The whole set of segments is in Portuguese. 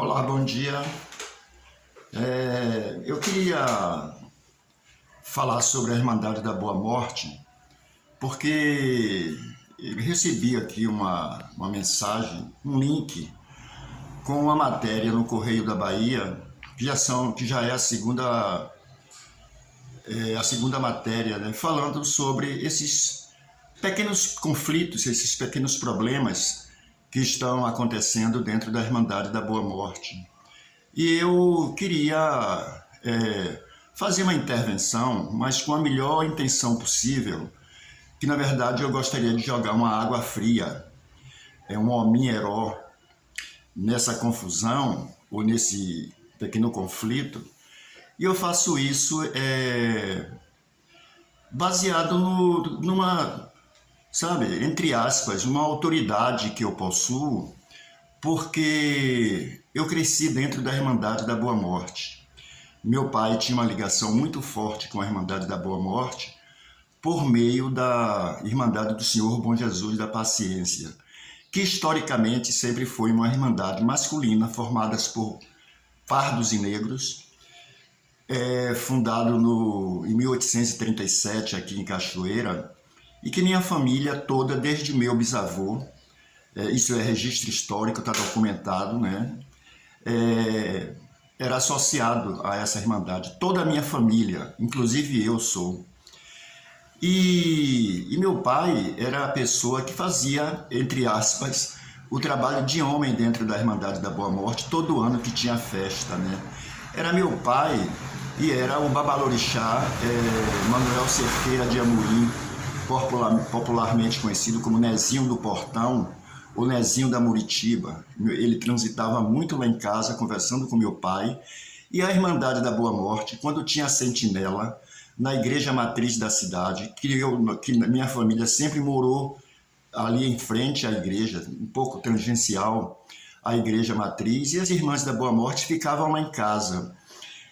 Olá, bom dia. Eu queria falar sobre a Irmandade da Boa Morte, porque eu recebi aqui uma mensagem, um link com uma matéria no Correio da Bahia, que já é a segunda matéria, né, falando sobre esses pequenos conflitos, esses pequenos problemas que estão acontecendo dentro da Irmandade da Boa Morte. E eu queria fazer uma intervenção, mas com a melhor intenção possível, que na verdade eu gostaria de jogar uma água fria, um hominheró nessa confusão, ou nesse pequeno conflito, e eu faço isso baseado numa, sabe, entre aspas, uma autoridade que eu possuo, porque eu cresci dentro da Irmandade da Boa Morte. Meu pai tinha uma ligação muito forte com a Irmandade da Boa Morte por meio da Irmandade do Senhor Bom Jesus da Paciência, que historicamente sempre foi uma irmandade masculina formada por pardos e negros, fundado em 1837 aqui em Cachoeira, e que minha família toda, desde meu bisavô, isso é registro histórico, está documentado, né? Era associado a essa irmandade. Toda a minha família, inclusive eu sou. E meu pai era a pessoa que fazia, entre aspas, o trabalho de homem dentro da Irmandade da Boa Morte, todo ano que tinha festa, né? Era meu pai e era o babalorixá Manuel Cerqueira de Amorim, popularmente conhecido como Nezinho do Portão, o Nezinho da Muritiba. Ele transitava muito lá em casa, conversando com meu pai. E a Irmandade da Boa Morte, quando tinha a sentinela, na igreja matriz da cidade, que minha família sempre morou ali em frente à igreja, um pouco tangencial à igreja matriz, e as Irmãs da Boa Morte ficavam lá em casa.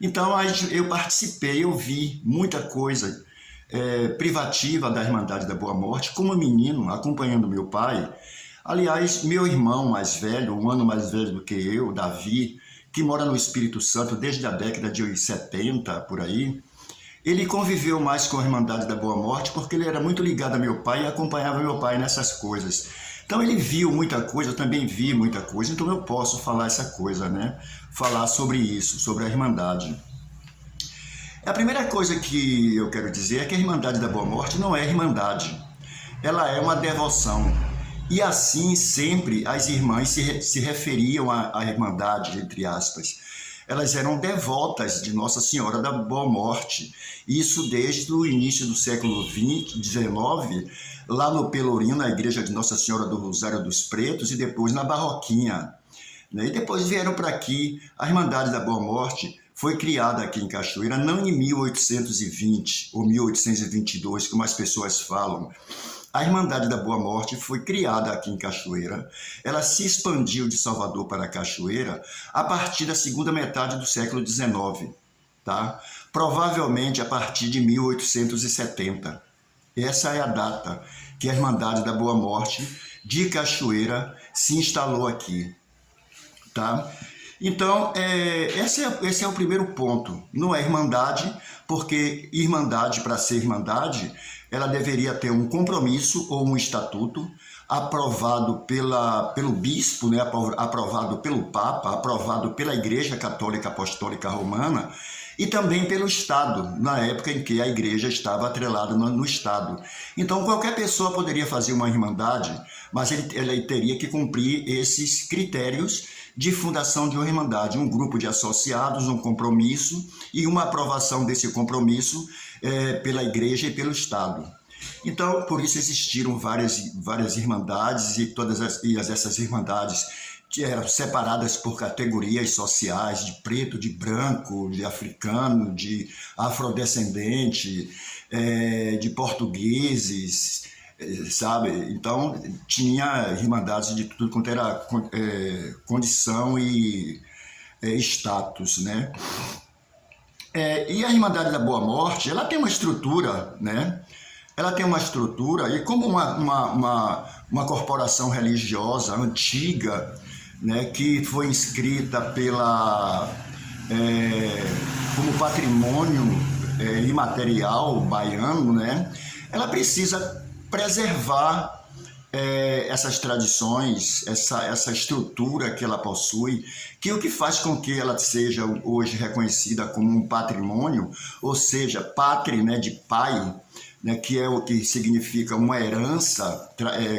Então eu participei, eu vi muita coisa privativa da Irmandade da Boa Morte, como menino, acompanhando meu pai. Aliás, meu irmão mais velho, um ano mais velho do que eu, Davi, que mora no Espírito Santo desde a década de 70, por aí, ele conviveu mais com a Irmandade da Boa Morte porque ele era muito ligado a meu pai e acompanhava meu pai nessas coisas. Então ele viu muita coisa, eu também vi muita coisa, então eu posso falar essa coisa, né? Falar sobre isso, sobre a Irmandade. A primeira coisa que eu quero dizer é que a Irmandade da Boa Morte não é irmandade, ela é uma devoção. E assim sempre as irmãs se referiam à Irmandade, entre aspas. Elas eram devotas de Nossa Senhora da Boa Morte. Isso desde o início do século XIX, lá no Pelourinho, na igreja de Nossa Senhora do Rosário dos Pretos, e depois na Barroquinha. E depois vieram para aqui. A Irmandade da Boa Morte foi criada aqui em Cachoeira, não em 1820 ou 1822, como as pessoas falam. A Irmandade da Boa Morte foi criada aqui em Cachoeira. Ela se expandiu de Salvador para Cachoeira a partir da segunda metade do século XIX, tá? Provavelmente a partir de 1870. Essa é a data que a Irmandade da Boa Morte de Cachoeira se instalou aqui, tá? Então, esse é o primeiro ponto. Não é irmandade, porque irmandade, para ser irmandade, ela deveria ter um compromisso ou um estatuto aprovado pelo bispo, né, aprovado pelo Papa, aprovado pela Igreja Católica Apostólica Romana e também pelo Estado, na época em que a Igreja estava atrelada no Estado. Então, qualquer pessoa poderia fazer uma irmandade, mas ela teria que cumprir esses critérios de fundação de uma irmandade, um grupo de associados, um compromisso e uma aprovação desse compromisso pela Igreja e pelo Estado. Então, por isso existiram várias irmandades e essas irmandades que eram separadas por categorias sociais, de preto, de branco, de africano, de afrodescendente, de portugueses, sabe? Então tinha irmandades de tudo quanto era condição e status, né? E a Irmandade da Boa Morte, ela tem uma estrutura, né? Ela tem uma estrutura e como uma corporação religiosa antiga, né, que foi inscrita como patrimônio imaterial baiano, né, ela precisa preservar essas tradições, essa estrutura que ela possui, que o que faz com que ela seja hoje reconhecida como um patrimônio, ou seja, pátria, né, de pai, né, que é o que significa uma herança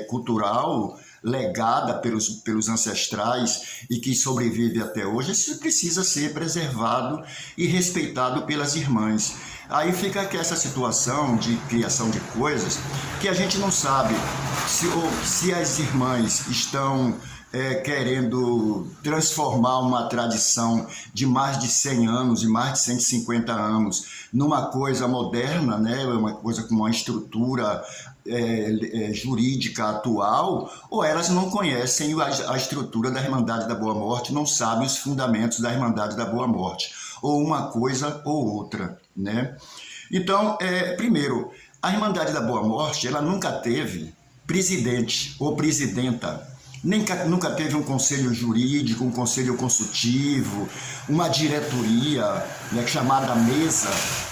cultural legada pelos ancestrais e que sobrevive até hoje, isso precisa ser preservado e respeitado pelas irmãs. Aí fica aqui essa situação de criação de coisas que a gente não sabe se as irmãs estão querendo transformar uma tradição de mais de 100 anos e mais de 150 anos numa coisa moderna, né? Uma coisa com uma estrutura jurídica atual, ou elas não conhecem a estrutura da Irmandade da Boa Morte, não sabem os fundamentos da Irmandade da Boa Morte, ou uma coisa ou outra, né? Então, primeiro, a Irmandade da Boa Morte, ela nunca teve presidente ou presidenta, nunca teve um conselho jurídico, um conselho consultivo, uma diretoria, né, chamada mesa.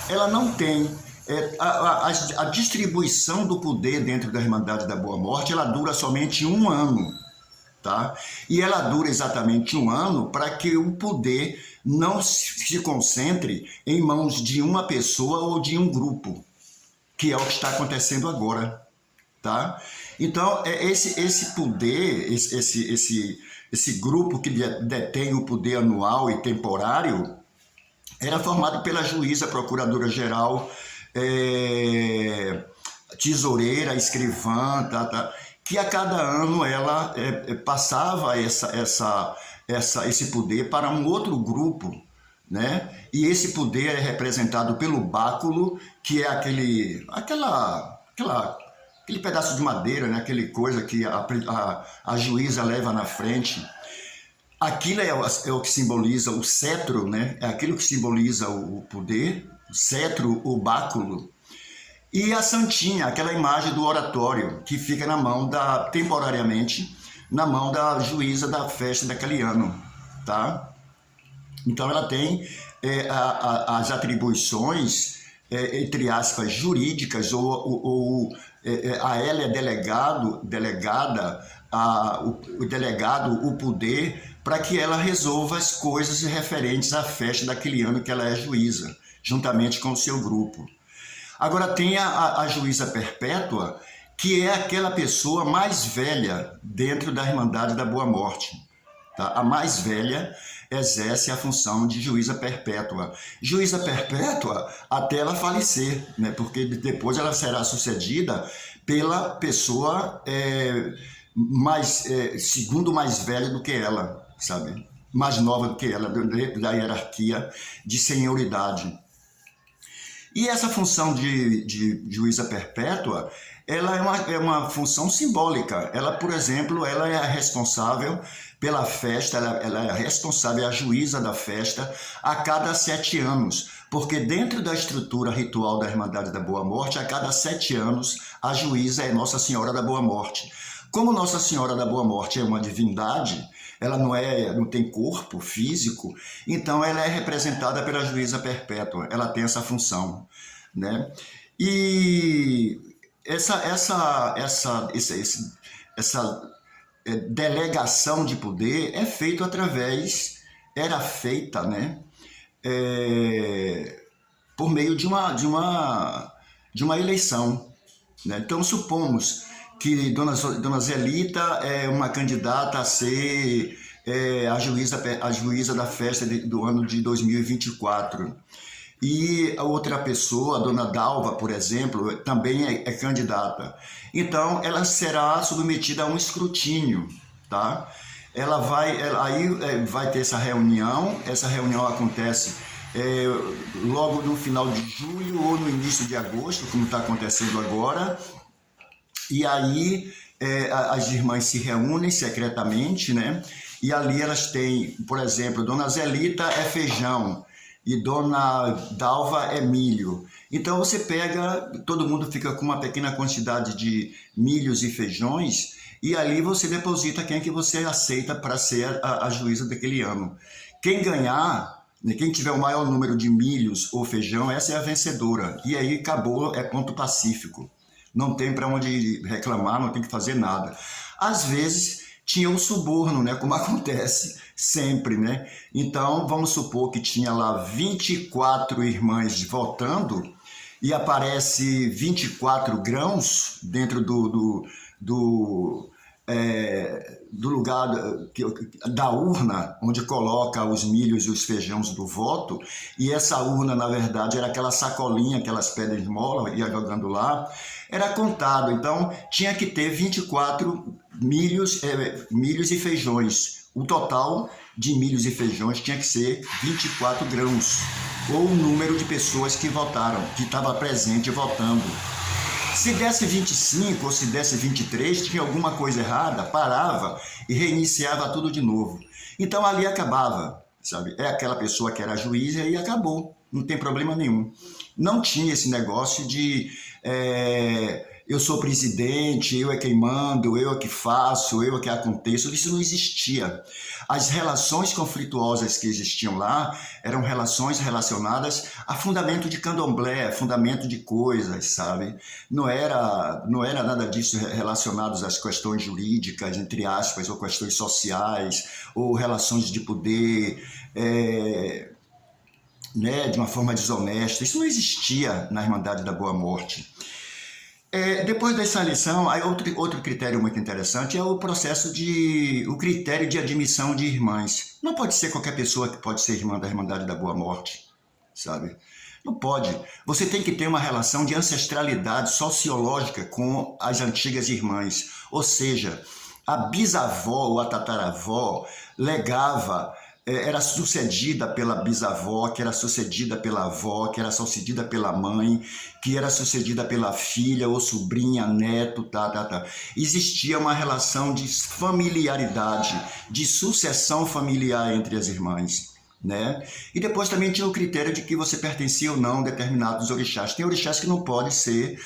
Ela não tem. A distribuição do poder dentro da Irmandade da Boa Morte, ela dura somente um ano, tá? E ela dura exatamente um ano para que o poder não se concentre em mãos de uma pessoa ou de um grupo, que é o que está acontecendo agora, tá? Então, esse poder, esse grupo que detém o poder anual e temporário, era formado pela juíza, procuradora-geral, tesoureira, escrivã, que a cada ano ela passava esse poder para um outro grupo, né? E esse poder é representado pelo báculo, que é aquele pedaço de madeira, né? Aquele coisa que a juíza leva na frente. Aquilo é o que simboliza o cetro, né? É aquilo que simboliza o poder, o cetro, o báculo. E a santinha, aquela imagem do oratório, que fica temporariamente, na mão da juíza da festa daquele ano, tá? Então ela tem as atribuições, entre aspas, jurídicas, ou a ela é delegada, o delegado, o poder, para que ela resolva as coisas referentes à festa daquele ano que ela é juíza, juntamente com o seu grupo. Agora tem a juíza perpétua, que é aquela pessoa mais velha dentro da Irmandade da Boa Morte. Tá? A mais velha exerce a função de juíza perpétua. Juíza perpétua até ela falecer, né? Porque depois ela será sucedida pela pessoa segundo mais velha do que ela, sabe? Mais nova do que ela, da hierarquia de senioridade. E essa função de juíza perpétua, ela é uma função simbólica. Ela, por exemplo, ela é a responsável pela festa, ela é a responsável, a juíza da festa a cada 7 anos, porque dentro da estrutura ritual da Irmandade da Boa Morte, a cada 7 anos, a juíza é Nossa Senhora da Boa Morte. Como Nossa Senhora da Boa Morte é uma divindade, ela não tem corpo físico, então ela é representada pela juíza perpétua, ela tem essa função, né? E essa delegação de poder era feita, né? Por meio de uma eleição, né? Então supomos que Dona Zelita é uma candidata a ser a juíza da festa do ano de 2024. E a outra pessoa, a Dona Dalva, por exemplo, também é candidata. Então, ela será submetida a um escrutínio, tá? Aí vai ter essa reunião acontece logo no final de julho ou no início de agosto, como está acontecendo agora. E aí as irmãs se reúnem secretamente, né? E ali elas têm, por exemplo, Dona Zelita é feijão e Dona Dalva é milho. Então você pega, todo mundo fica com uma pequena quantidade de milhos e feijões e ali você deposita quem que você aceita para ser a juíza daquele ano. Quem ganhar, né, quem tiver o maior número de milhos ou feijão, essa é a vencedora. E aí acabou, é ponto pacífico. Não tem para onde reclamar, não tem que fazer nada. Às vezes tinha o suborno, né, como acontece sempre, né? Então, vamos supor que tinha lá 24 irmãs votando e aparece 24 grãos dentro do lugar da urna onde coloca os milhos e os feijões do voto, e essa urna, na verdade, era aquela sacolinha, aquelas pedras de mola, ia jogando lá, era contado. Então, tinha que ter 24 milhos e feijões. O total de milhos e feijões tinha que ser 24 grãos, ou o número de pessoas que votaram, que estava presente votando. Se desse 25 ou se desse 23, tinha alguma coisa errada, parava e reiniciava tudo de novo. Então ali acabava, sabe? É aquela pessoa que era juiz e aí acabou, não tem problema nenhum. Não tinha esse negócio de eu sou presidente, eu é quem mando, eu é que faço, eu é que aconteço. Isso não existia. As relações conflituosas que existiam lá eram relações relacionadas a fundamento de candomblé, fundamento de coisas, sabe? Não era nada disso relacionados às questões jurídicas, entre aspas, ou questões sociais, ou relações de poder, né, de uma forma desonesta. Isso não existia na Irmandade da Boa Morte. Depois dessa lição, aí outro critério muito interessante é o critério de admissão de irmãs. Não pode ser qualquer pessoa que pode ser irmã da Irmandade da Boa Morte, sabe? Não pode. Você tem que ter uma relação de ancestralidade sociológica com as antigas irmãs. Ou seja, a bisavó ou a tataravó legava, era sucedida pela bisavó, que era sucedida pela avó, que era sucedida pela mãe, que era sucedida pela filha ou sobrinha, neto, Existia uma relação de familiaridade, de sucessão familiar entre as irmãs, né? E depois também tinha o critério de que você pertencia ou não a determinados orixás. Tem orixás que não podem ser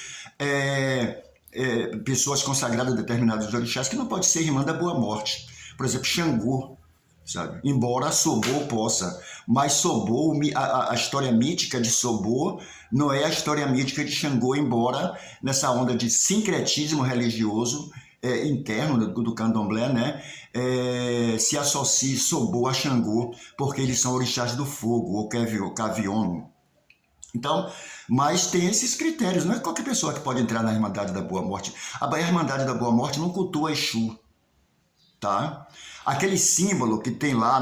pessoas consagradas a determinados orixás, que não pode ser irmã da Boa Morte. Por exemplo, Xangô, sabe? Embora Sobô possa, mas Sobô, a história mítica de Sobô não é a história mítica de Xangô, embora nessa onda de sincretismo religioso interno do candomblé, né, se associe Sobô a Xangô, porque eles são orixás do fogo, ou Caviono. Então, mas tem esses critérios, não é qualquer pessoa que pode entrar na Irmandade da Boa Morte. A Irmandade da Boa Morte não cultua Exu, tá? Aquele símbolo que tem lá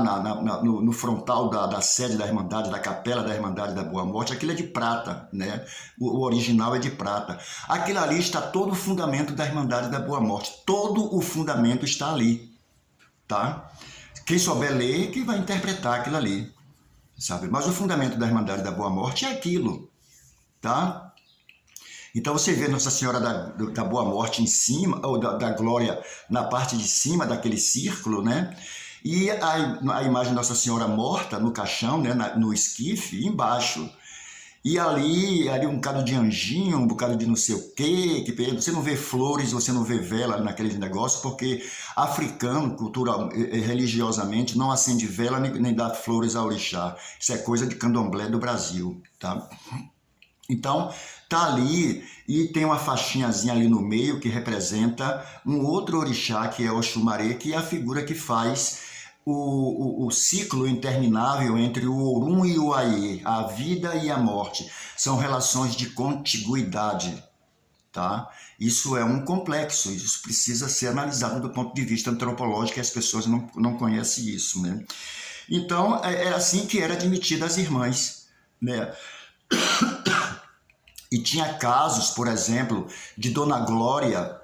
no frontal da sede da Irmandade, da capela da Irmandade da Boa Morte, aquilo é de prata, né? O original é de prata. Aquilo ali está todo o fundamento da Irmandade da Boa Morte. Todo o fundamento está ali, tá? Quem souber ler, que vai interpretar aquilo ali, sabe? Mas o fundamento da Irmandade da Boa Morte é aquilo, tá? Então você vê Nossa Senhora da Boa Morte em cima, ou da Glória na parte de cima daquele círculo, né? E a imagem de Nossa Senhora morta no caixão, né? No esquife, embaixo. E ali um bocado de anjinho, um bocado de não sei o quê, que você não vê flores, você não vê vela naqueles negócios, porque africano, religiosamente, não acende vela nem dá flores ao orixá. Isso é coisa de candomblé do Brasil, tá? Então, tá ali e tem uma faixinhazinha ali no meio que representa um outro orixá, que é o Oxumaré, que é a figura que faz o ciclo interminável entre o Orum e o Aie, a vida e a morte. São relações de contiguidade, tá? Isso é um complexo, isso precisa ser analisado do ponto de vista antropológico, e as pessoas não conhecem isso, né? Então, é assim que era admitida as irmãs, né? E tinha casos, por exemplo, de Dona Glória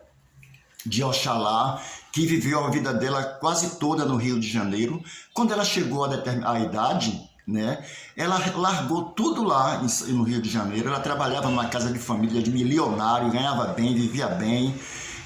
de Oxalá, que viveu a vida dela quase toda no Rio de Janeiro. Quando ela chegou à idade, né, ela largou tudo lá no Rio de Janeiro. Ela trabalhava numa casa de família de milionário, ganhava bem, vivia bem.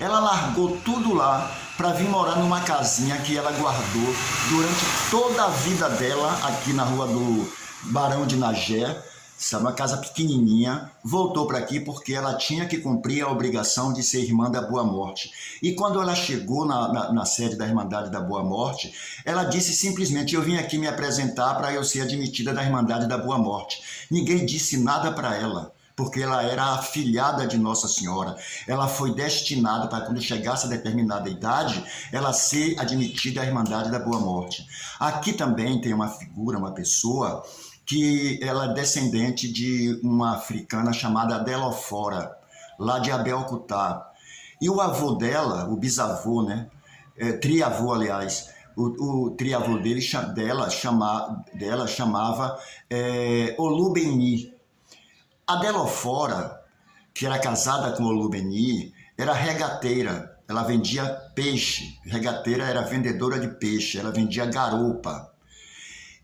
Ela largou tudo lá para vir morar numa casinha que ela guardou durante toda a vida dela aqui na rua do Barão de Nagé, sabe, uma casa pequenininha, voltou para aqui porque ela tinha que cumprir a obrigação de ser irmã da Boa Morte. E quando ela chegou na sede da Irmandade da Boa Morte, ela disse simplesmente: eu vim aqui me apresentar para eu ser admitida da Irmandade da Boa Morte. Ninguém disse nada para ela, porque ela era afilhada de Nossa Senhora. Ela foi destinada para, quando chegasse a determinada idade, ela ser admitida à Irmandade da Boa Morte. Aqui também tem uma figura, uma pessoa, que ela é descendente de uma africana chamada Adelofora, lá de Abelcutá. E o avô dela, o bisavô, né? Triavô, aliás, o triavô dela chamava Olubeni. A Delofora, que era casada com Olubeni, era regateira, ela vendia peixe. Regateira era vendedora de peixe, ela vendia garupa.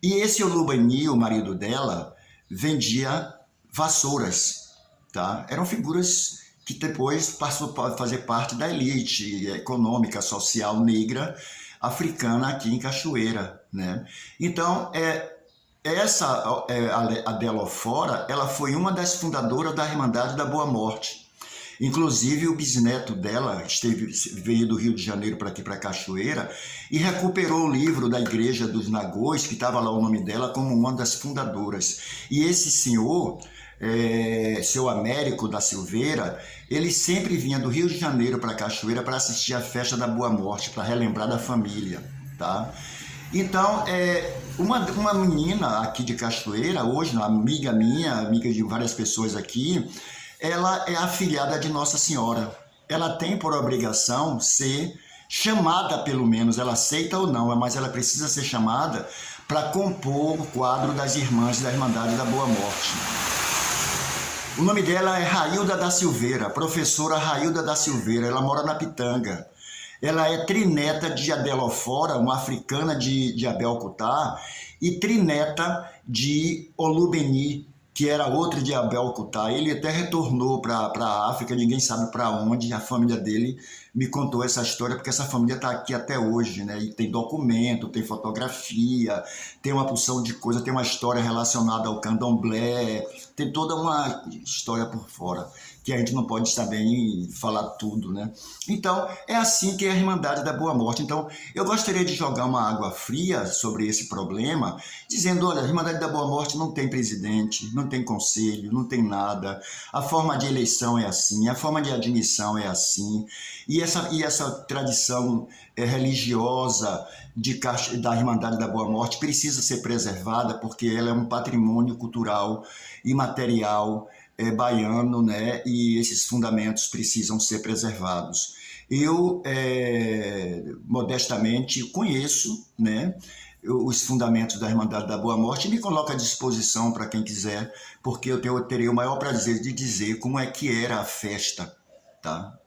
E esse Olubeni, o marido dela, vendia vassouras, tá? Eram figuras que depois passou a fazer parte da elite econômica, social negra africana aqui em Cachoeira, né? Então, a Adelofora, ela foi uma das fundadoras da Irmandade da Boa Morte. Inclusive, o bisneto dela veio do Rio de Janeiro para aqui, para Cachoeira, e recuperou o livro da Igreja dos Nagôs, que estava lá o nome dela, como uma das fundadoras. E esse senhor, seu Américo da Silveira, ele sempre vinha do Rio de Janeiro para Cachoeira para assistir a festa da Boa Morte, para relembrar da família, tá? Então, uma menina aqui de Cachoeira, hoje, uma amiga minha, amiga de várias pessoas aqui, ela é afilhada de Nossa Senhora. Ela tem por obrigação ser chamada, pelo menos, ela aceita ou não, mas ela precisa ser chamada para compor o quadro das irmãs da Irmandade da Boa Morte. O nome dela é Railda da Silveira, professora Railda da Silveira, ela mora na Pitanga. Ela é trineta de Adelofora, uma africana de Abelcutá, e trineta de Olubeni, que era outro de Abelcutá. Ele até retornou para a África, ninguém sabe para onde. A família dele me contou essa história, porque essa família está aqui até hoje, né? E tem documento, tem fotografia, tem uma porção de coisa, tem uma história relacionada ao candomblé, tem toda uma história por fora, que a gente não pode também falar tudo, né? Então, é assim que é a Irmandade da Boa Morte. Então, eu gostaria de jogar uma água fria sobre esse problema, dizendo: olha, a Irmandade da Boa Morte não tem presidente, não tem conselho, não tem nada. A forma de eleição é assim, a forma de admissão é assim. E essa tradição religiosa da Irmandade da Boa Morte precisa ser preservada, porque ela é um patrimônio cultural e material baiano, né? E esses fundamentos precisam ser preservados. Eu, modestamente, conheço, né, os fundamentos da Irmandade da Boa Morte e me coloco à disposição para quem quiser, porque eu terei o maior prazer de dizer como é que era a festa, tá?